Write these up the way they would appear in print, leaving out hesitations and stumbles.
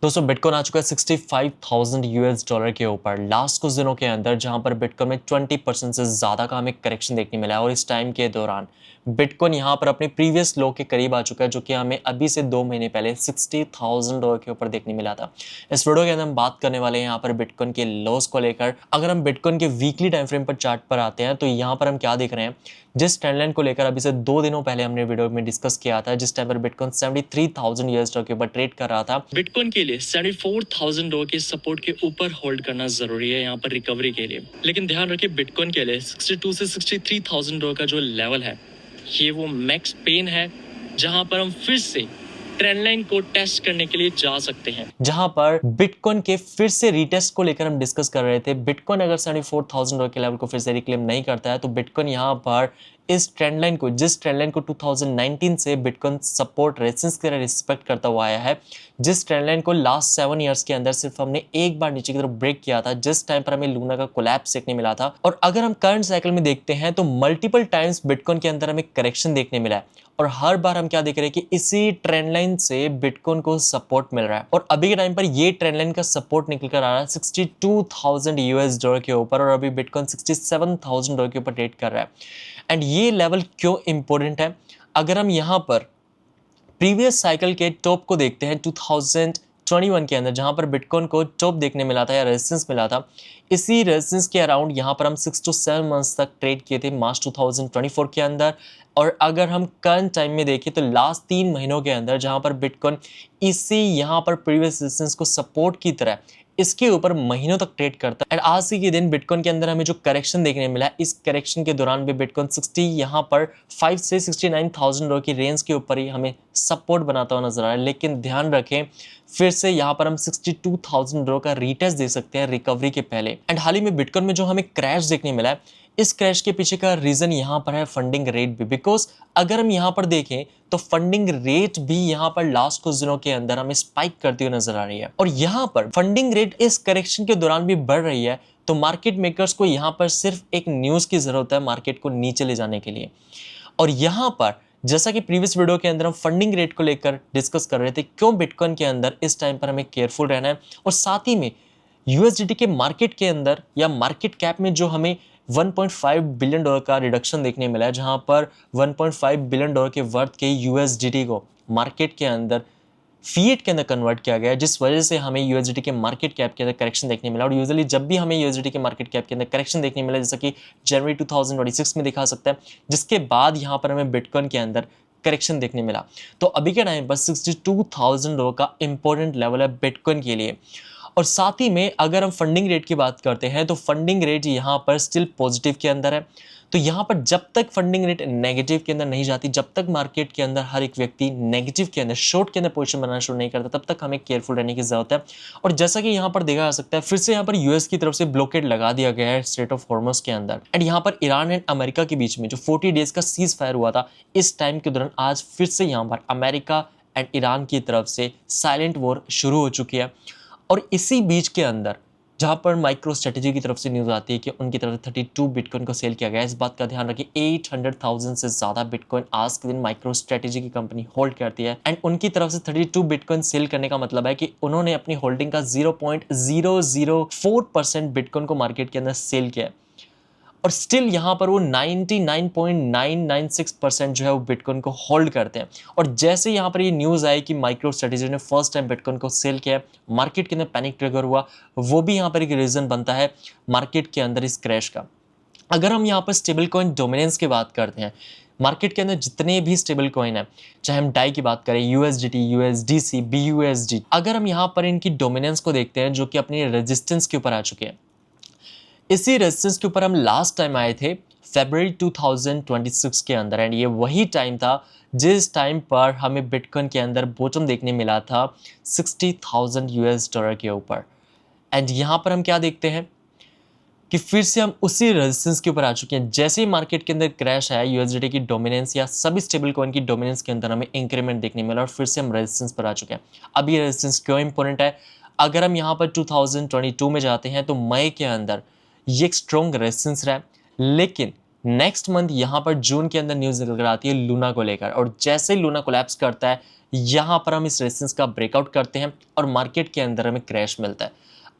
दोस्तों बिटकॉइन आ चुका है 65,000 यूएस डॉलर के ऊपर लास्ट कुछ दिनों के अंदर, जहां पर बिटकॉइन में 20% से ज़्यादा का हमें करेक्शन देखने मिला है। और इस टाइम के दौरान बिटकॉइन यहां पर अपने प्रीवियस लो के करीब आ चुका है, जो कि हमें अभी से 2 महीने पहले 60,000 डॉलर के ऊपर देखने मिला था। इस वीडियो के अंदर हम बात करने वाले हैं यहाँ पर बिटकॉइन के लॉस को लेकर। अगर हम बिटकॉइन के वीकली टाइम फ्रेम पर चार्ट पर आते हैं तो यहाँ पर हम क्या देख रहे हैं, जिस ट्रेंड लाइन को लेकर अभी से 2 दिनों पहले हमने वीडियो में डिस्कस किया था, जिस टाइम पर बिटकॉइन 73,000 यूएस डॉलर के ऊपर ट्रेड कर रहा था। बिटकॉइन के लिए 74,000 डॉलर के सपोर्ट के ऊपर होल्ड करना जरूरी है यहाँ पर रिकवरी के लिए। लेकिन ध्यान रखिए, बिटकॉइन के लिए 62 से 63,000 डॉलर का जो लेवल है, ये वो मैक्स पेन है जहां पर हम फिर से ट्रेंड लाइन को टेस्ट करने के लिए जा सकते हैं। जहां पर बिटकॉइन के फिर से रीटेस्ट को लेकर हम डिस्कस कर रहे थे। बिटकॉइन अगर 74,000 डॉलर के लेवल को फिर से रिक्लेम नहीं करता है तो बिटकॉइन यहां पर इस ट्रेंड लाइन को, जिस ट्रेंड लाइन को 2019 से बिटकॉइन सपोर्ट रेजिस्टेंस की तरह रिस्पेक्ट करता हुआ आया है, जिस ट्रेंड लाइन को लास्ट 7 इयर्स के अंदर सिर्फ हमने एक बार नीचे की तरफ ब्रेक किया था, जिस टाइम पर हमें लूना का कोलैप्स देखने मिला था। और अगर हम करंट साइकिल में देखते हैं तो मल्टीपल टाइम्स बिटकॉइन के अंदर हमें करेक्शन देखने मिला है, और हर बार हम क्या देख रहे हैं कि इसी ट्रेंड लाइन से बिटकॉइन को सपोर्ट मिल रहा है। और अभी के टाइम पर ये ट्रेंड लाइन का सपोर्ट निकल कर आ रहा है 62,000 यूएस डॉलर के ऊपर, और अभी बिटकॉइन 67,000 डॉलर के ऊपर ट्रेड कर रहा है। एंड ये लेवल क्यों इंपॉर्टेंट है? अगर हम यहाँ पर प्रीवियस साइकिल के टॉप को देखते हैं 2021 के अंदर, जहां पर बिटकॉइन को टॉप देखने मिला था या रेजिस्टेंस मिला था, इसी रेजिस्टेंस के अराउंड यहां पर हम 6 to 7 मंथ्स तक ट्रेड किए थे मार्च 2024 के अंदर। और अगर हम करंट टाइम में देखें तो लास्ट 3 महीनों के अंदर जहां पर बिटकॉइन इसी यहां पर प्रीवियस रेजिस्टेंस को सपोर्ट की तरह इसके ऊपर महीनों तक ट्रेड करता है। एंड आज के दिन बिटकॉइन के अंदर हमें जो करेक्शन देखने मिला है, इस करेक्शन के दौरान भी बिटकॉइन 60 यहाँ पर 5 से 69,000 डॉलर की रेंज के ऊपर ही हमें सपोर्ट बनाता हुआ नजर आ रहा है। लेकिन ध्यान रखें, फिर से यहाँ पर हम 62,000 डॉलर का रीटेस्ट दे सकते हैं रिकवरी के पहले। एंड हाल ही में बिटकॉइन में जो हमें क्रैश देखने मिला है, इस क्रैश के पीछे का रीजन यहाँ पर है फंडिंग रेट भी। बिकॉज अगर हम यहाँ पर देखें तो फंडिंग रेट भी यहाँ पर लास्ट कुछ दिनों के अंदर हमें स्पाइक करती हुई नजर आ रही है, और यहाँ पर फंडिंग रेट इस करेक्शन के दौरान भी बढ़ रही है। तो मार्केट मेकर्स को यहाँ पर सिर्फ एक न्यूज की जरूरत है मार्केट को नीचे ले जाने के लिए। और यहाँ पर जैसा कि प्रीवियस वीडियो के अंदर हम फंडिंग रेट को लेकर डिस्कस कर रहे थे, क्यों बिटकॉइन के अंदर इस टाइम पर हमें केयरफुल रहना है, और साथ ही में यूएसडीटी के मार्केट के अंदर या मार्केट कैप में जो हमें 1.5 बिलियन डॉलर का रिडक्शन देखने मिला है, जहां पर 1.5 बिलियन डॉलर के वर्थ के यूएसडीटी को मार्केट के अंदर फिएट के अंदर कन्वर्ट किया गया है, जिस वजह से हमें यूएसडीटी के मार्केट कैप के अंदर करेक्शन देखने मिला। और यूजुअली जब भी हमें यूएसडीटी के मार्केट कैप के अंदर करेक्शन देखने मिला, जैसा कि जनवरी 2026 में दिखा सकता है, जिसके बाद यहाँ पर हमें बिटकॉइन के अंदर करेक्शन देखने मिला। तो अभी के टाइम पर 62,000 डॉलर का इंपॉर्टेंट लेवल है बिटकॉइन के लिए। और साथ ही में अगर हम फंडिंग रेट की बात करते हैं तो फंडिंग रेट यहाँ पर स्टिल पॉजिटिव के अंदर है। तो यहाँ पर जब तक फंडिंग रेट नेगेटिव के अंदर नहीं जाती, जब तक मार्केट के अंदर हर एक व्यक्ति नेगेटिव के अंदर शॉर्ट के अंदर पोजीशन बनाना शुरू नहीं करता, तब तक हमें केयरफुल रहने की जरूरत है। और जैसा कि यहाँ पर देखा जा सकता है, फिर से यहाँ पर यूएस की तरफ से ब्लॉकेड लगा दिया गया है स्ट्रेट ऑफ हॉर्मुज के अंदर। एंड यहाँ पर ईरान एंड अमेरिका के बीच में जो 40 डेज का सीज फायर हुआ था, इस टाइम के दौरान आज फिर से यहाँ पर अमेरिका एंड ईरान की तरफ से साइलेंट वॉर शुरू हो चुकी है। और इसी बीच के अंदर जहां पर माइक्रो स्ट्रेटेजी की तरफ से न्यूज आती है कि उनकी तरफ से 32 बिटकॉइन को सेल किया गया है। इस बात का ध्यान रखिए, 800,000 से ज्यादा बिटकॉइन आज के दिन माइक्रो स्ट्रेटेजी की कंपनी होल्ड करती है। एंड उनकी तरफ से 32 बिटकॉइन सेल करने का मतलब है कि उन्होंने अपनी होल्डिंग का 0.004% बिटकॉइन को मार्केट के अंदर सेल किया है। और स्टिल यहाँ पर वो 99.996% जो है वो बिटकॉइन को होल्ड करते हैं। और जैसे यहाँ पर ये न्यूज़ आई कि माइक्रो स्ट्रेटेजी ने फर्स्ट टाइम बिटकॉइन को सेल किया, मार्केट के अंदर पैनिक ट्रिगर हुआ, वो भी यहाँ पर एक रीज़न बनता है मार्केट के अंदर इस क्रैश का। अगर हम यहाँ पर स्टेबल कॉइन डोमिनेंस की बात करते हैं, मार्केट के अंदर जितने भी स्टेबल कॉइन है, चाहे हम डाई की बात करें, यूएसडीटी, यूएसडीसी, बीयूएसडी, अगर हम यहाँ पर इनकी डोमिनेंस को देखते हैं जो कि अपनी रेजिस्टेंस के ऊपर आ चुके हैं, इसी रेजिस्टेंस के ऊपर हम लास्ट टाइम आए थे फरवरी 2026 के अंदर। एंड ये वही टाइम था जिस टाइम पर हमें बिटकॉइन के अंदर बॉटम देखने मिला था 60,000 यूएस डॉलर के ऊपर। एंड यहाँ पर हम क्या देखते हैं कि फिर से हम उसी रेजिस्टेंस के ऊपर आ चुके हैं। जैसे ही मार्केट के अंदर क्रैश आया, यूएसडीटी की डोमिनेंस या सभी स्टेबल कॉइन की डोमिनेंस के अंदर हमें इंक्रीमेंट देखने मिला, और फिर से हम रेजिस्टेंस पर आ चुके हैं। अब ये रेजिस्टेंस क्यों इंपॉर्टेंट है? अगर हम यहाँ पर 2022 में जाते हैं तो मई के अंदर ये एक स्ट्रॉन्ग रेजिस्टेंस रहा, लेकिन नेक्स्ट मंथ यहाँ पर जून के अंदर न्यूज़ निकल कर आती है लूना को लेकर, और जैसे ही लूना कोलैप्स करता है यहाँ पर हम इस रेजिस्टेंस का ब्रेकआउट करते हैं और मार्केट के अंदर हमें क्रैश मिलता है।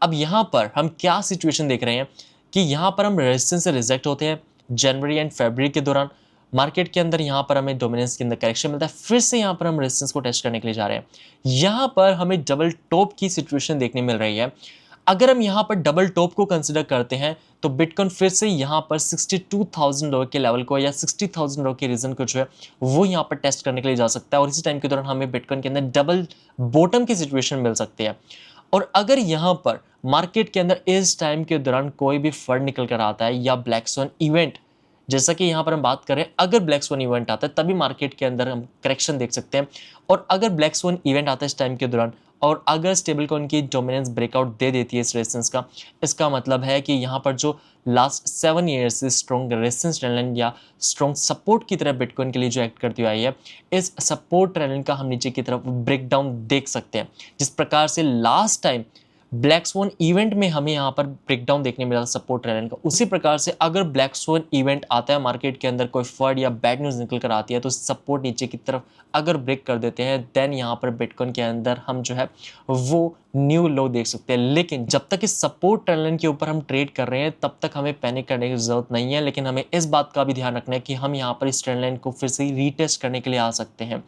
अब यहाँ पर हम क्या सिचुएशन देख रहे हैं कि यहाँ पर हम रेजिस्टेंस से रिजेक्ट होते हैं जनवरी एंड फरवरी के दौरान, मार्केट के अंदर यहाँ पर हमें डोमिनेंस के अंदर करेक्शन मिलता है, फिर से यहाँ पर हम रेजिस्टेंस को टेस्ट करने के लिए जा रहे हैं। यहाँ पर हमें डबल टॉप की सिचुएशन देखने मिल रही है। अगर हम यहाँ पर डबल टॉप को कंसिडर करते हैं तो बिटकॉइन फिर से यहाँ पर $62,000 के लेवल को या $60,000 के रीजन को जो है वो यहाँ पर टेस्ट करने के लिए जा सकता है, और इसी टाइम के दौरान हमें बिटकॉइन के अंदर डबल बॉटम की सिचुएशन मिल सकती है। और अगर यहाँ पर मार्केट के अंदर इस टाइम के दौरान कोई भी फंड निकल कर आता है या ब्लैक स्वैन इवेंट, जैसा कि यहाँ पर हम बात करें, अगर ब्लैक स्वैन इवेंट आता है तभी मार्केट के अंदर हम करेक्शन देख सकते हैं। और अगर ब्लैक स्वैन इवेंट आता है इस टाइम के दौरान और अगर स्टेबल कॉइन की डोमिनेंस ब्रेकआउट दे देती है इस रेजिस्टेंस का, इसका मतलब है कि यहाँ पर जो लास्ट 7 ईयर्स से स्ट्रॉन्ग रेजिस्टेंस ट्रेंड लाइन या स्ट्रॉन्ग सपोर्ट की तरह बिटकॉइन के लिए जो एक्ट करती हुई आई है, इस सपोर्ट ट्रेंड लाइन का हम नीचे की तरफ ब्रेकडाउन देख सकते हैं। जिस प्रकार से last time black swan event में हमें यहाँ पर ब्रेकडाउन देखने मिला था सपोर्ट ट्रेंड लाइन का, उसी प्रकार से अगर ब्लैक स्वैन इवेंट आता है मार्केट के अंदर, कोई फर्ड या बैड न्यूज़ निकल कर आती है, तो सपोर्ट नीचे की तरफ अगर ब्रेक कर देते हैं देन यहाँ पर बिटकॉइन के अंदर हम जो है वो न्यू लो देख सकते हैं। लेकिन जब तक इस सपोर्ट ट्रेंड लाइन के ऊपर हम ट्रेड कर रहे हैं तब तक हमें पैनिक करने की जरूरत नहीं है, लेकिन हमें इस बात का भी ध्यान रखना है कि हम यहाँ पर इस ट्रेंड लाइन को फिर से रीटेस्ट करने के लिए आ सकते हैं।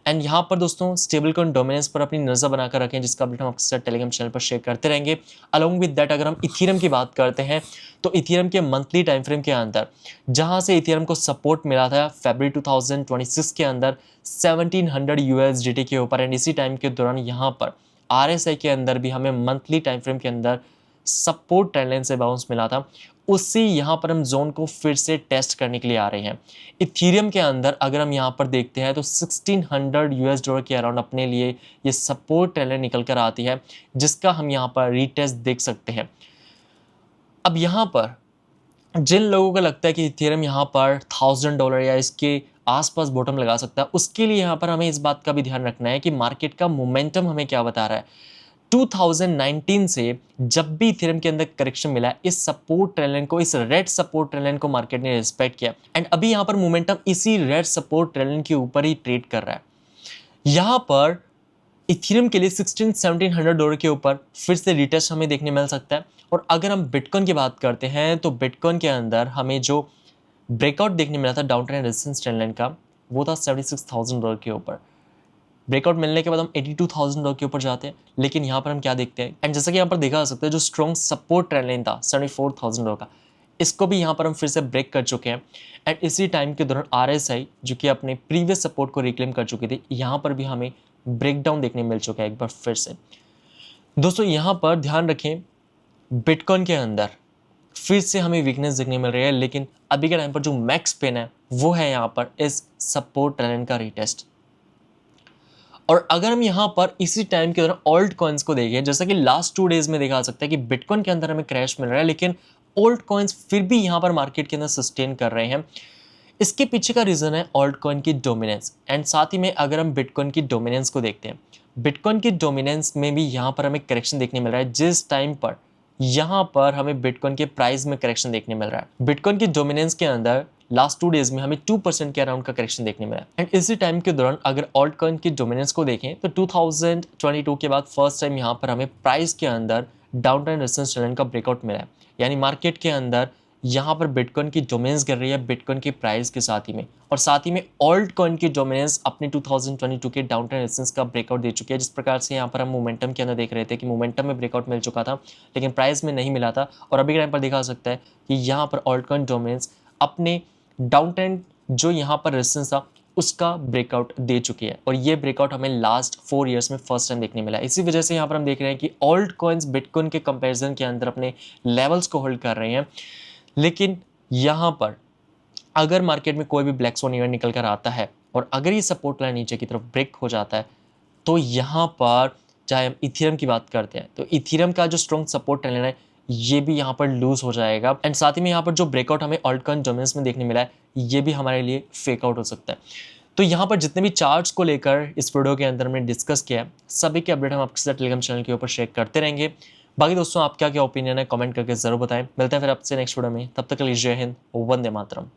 एंड यहाँ पर दोस्तों स्टेबल कॉइन डोमिनेंस पर अपनी नजर बनाकर रखें, जिसका अपडेट हम आपके साथ टेलीग्राम चैनल पर शेयर करते रहेंगे। अलॉन्ग विद दैट अगर हम इथेरियम की बात करते हैं तो इथेरियम के मंथली टाइम फ्रेम के अंदर जहां से इथेरियम को सपोर्ट मिला था फरवरी 2026 के अंदर 1700 USDT के ऊपर, एंड इसी टाइम के दौरान यहाँ पर RSI के अंदर भी हमें मंथली टाइम फ्रेम के अंदर सपोर्ट ट्रेंड लाइन से बाउंस मिला था। उसी यहाँ पर हम जोन को फिर से टेस्ट करने के लिए आ रहे हैं। इथेरियम के अंदर अगर हम यहाँ पर देखते हैं तो $1600 के अराउंड अपने लिए ये सपोर्ट ट्रेंड लाइन निकल कर आती है, जिसका हम यहाँ पर रीटेस्ट देख सकते हैं। अब यहाँ पर जिन लोगों को लगता है कि इथेरियम यहाँ पर $1000 या इसके आसपास बॉटम लगा सकता है, उसके लिए यहाँ पर हमें इस बात का भी ध्यान रखना है कि मार्केट का मोमेंटम हमें क्या बता रहा है। 2019 से जब भी इथेरियम के अंदर करेक्शन मिला, इस सपोर्ट ट्रेंड लाइन को, इस रेड सपोर्ट ट्रेंड लाइन को मार्केट ने रिस्पेक्ट किया, एंड अभी यहाँ पर मोमेंटम इसी रेड सपोर्ट ट्रेंड लाइन के ऊपर ही ट्रेड कर रहा है। यहाँ पर इथेरियम के लिए $1600-1700 के ऊपर फिर से रिटेस्ट हमें देखने मिल सकता है। और अगर हम बिटकॉइन की बात करते हैं तो बिटकॉइन के अंदर हमें जो ब्रेकआउट देखने मिला था down trend resistance trend line का, वो था $76,000 के ऊपर। ब्रेकआउट मिलने के बाद हम $82,000 के ऊपर जाते हैं, लेकिन यहाँ पर हम क्या देखते हैं, एंड जैसा कि यहाँ पर देखा जा सकता है जो स्ट्रॉन्ग सपोर्ट ट्रेंड लाइन था $74,000 का, इसको भी यहाँ पर हम फिर से ब्रेक कर चुके हैं। एंड इसी टाइम के दौरान RSI जो कि अपने प्रीवियस सपोर्ट को रिक्लेम कर चुकी थी, यहाँ पर भी हमें ब्रेकडाउन देखने मिल चुका है एक बार फिर से। दोस्तों यहाँ पर ध्यान रखें, बिटकॉइन के अंदर फिर से हमें वीकनेस देखने मिल रही है, लेकिन अभी के टाइम पर जो मैक्स पेन है वो है यहाँ पर इस सपोर्ट ट्रेंड लाइन का रीटेस्ट। और अगर हम यहाँ पर इसी टाइम के दौरान ऑल्ट कॉइन्स को देखें, जैसा कि लास्ट 2 डेज में देखा जा सकता है कि बिटकॉइन के अंदर हमें क्रैश मिल रहा है, लेकिन ऑल्ट कॉइन्स फिर भी यहाँ पर मार्केट के अंदर सस्टेन कर रहे हैं। इसके पीछे का रीज़न है ऑल्ट कॉइन की डोमिनेंस, एंड साथ ही में अगर हम बिटकॉइन की डोमिनेंस को देखते हैं, बिटकॉइन की डोमिनेंस में भी यहाँ पर हमें करेक्शन देखने मिल रहा है। जिस टाइम पर यहाँ पर हमें बिटकॉइन के प्राइस में करेक्शन देखने मिल रहा है, बिटकॉइन की डोमिनेंस के अंदर लास्ट 2 डेज में हमें 2% के अराउंड का करेक्शन देखने मिला। एंड इसी टाइम के दौरान अगर ऑल्ट कॉइन की डोमिनेंस को देखें तो 2022 के बाद फर्स्ट टाइम यहाँ पर हमें प्राइस के अंदर डाउन ट्रेंड रेजिस्टेंस ट्रेंड का ब्रेकआउट मिला है, यानी मार्केट के अंदर यहाँ पर बिटकॉइन की डोमिनेंस कर रही है बिटकॉइन के प्राइस के साथ ही में, और साथ ही में ऑल्ट कॉइन की डोमिनेंस अपने 2022 के डाउन ट्रेंड रेजिस्टेंस का ब्रेकआउट दे चुकी है। जिस प्रकार से यहाँ पर हम मोमेंटम के अंदर देख रहे थे कि मोमेंटम में ब्रेकआउट मिल चुका था लेकिन प्राइस में नहीं मिला था, और अभी के टाइम पर देखा जा सकता है कि यहाँ पर ऑल्ट कॉइन डोमिनेंस अपने डाउन ट्रेंड जो यहाँ पर रेजिस्टेंस था उसका ब्रेकआउट दे चुकी है, और ये ब्रेकआउट हमें लास्ट 4 इयर्स में फर्स्ट टाइम देखने मिला है। इसी वजह से यहाँ पर हम देख रहे हैं कि ऑल्ट कॉइन्स बिटकॉइन के कंपैरिजन के अंदर अपने लेवल्स को होल्ड कर रहे हैं। लेकिन यहाँ पर अगर मार्केट में कोई भी ब्लैक स्वैन इवेंट निकल कर आता है और अगर ये सपोर्ट लाइन नीचे की तरफ ब्रेक हो जाता है, तो यहाँ पर चाहे हम इथेरियम की बात करते हैं तो इथेरियम का जो स्ट्रॉन्ग सपोर्ट लाइन है ये भी यहाँ पर लूज हो जाएगा, एंड साथ ही में यहाँ पर जो ब्रेकआउट हमें ऑल्ट कॉइन डोमिनेंस में देखने मिला है ये भी हमारे लिए फेक आउट हो सकता है। तो यहाँ पर जितने भी चार्ट्स को लेकर इस वीडियो के अंदर हमने डिस्कस किया है, सभी के अपडेट हम आपके साथ टेलीग्राम चैनल के ऊपर शेयर करते रहेंगे। बाकी दोस्तों आपका क्या ओपिनियन है कमेंट करके जरूर बताएं। मिलते हैं फिर आपसे नेक्स्ट वीडियो में, तब तक के लिए जय हिंद, वंदे मातरम।